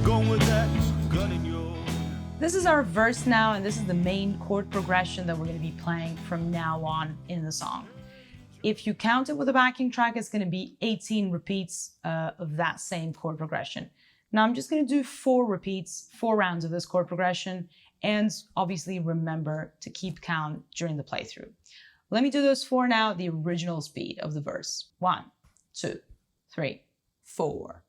going with that gun in your... This is our verse now, and this is the main chord progression that we're going to be playing from now on in the song. If you count it with a backing track, it's going to be 18 repeats of that same chord progression. Now I'm just going to do 4 repeats, 4 rounds of this chord progression, and obviously remember to keep count during the playthrough. Let me do those 4 now at the original speed of the verse. 1, 2, 3, 4.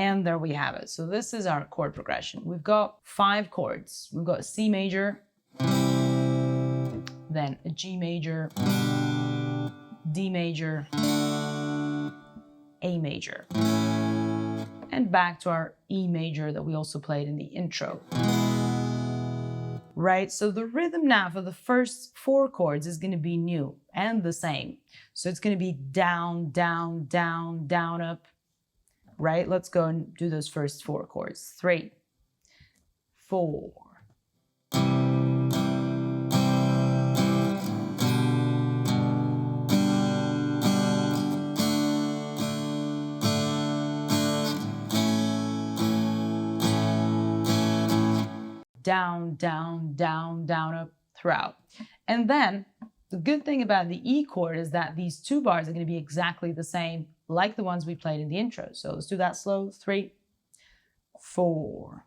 And there we have it. So this is our chord progression. We've got 5 chords. We've got a C major, then a G major, D major, A major, and back to our E major that we also played in the intro. Right, so the rhythm now for the first 4 chords is going to be new and the same. So it's going to be down, down, down, down, up. Right, let's go and do those first 4 chords. 3, 4. Down, down, down, down, up, throughout. And then the good thing about the E chord is that these 2 bars are going to be exactly the same like the ones we played in the intro. So let's do that slow. 3, 4.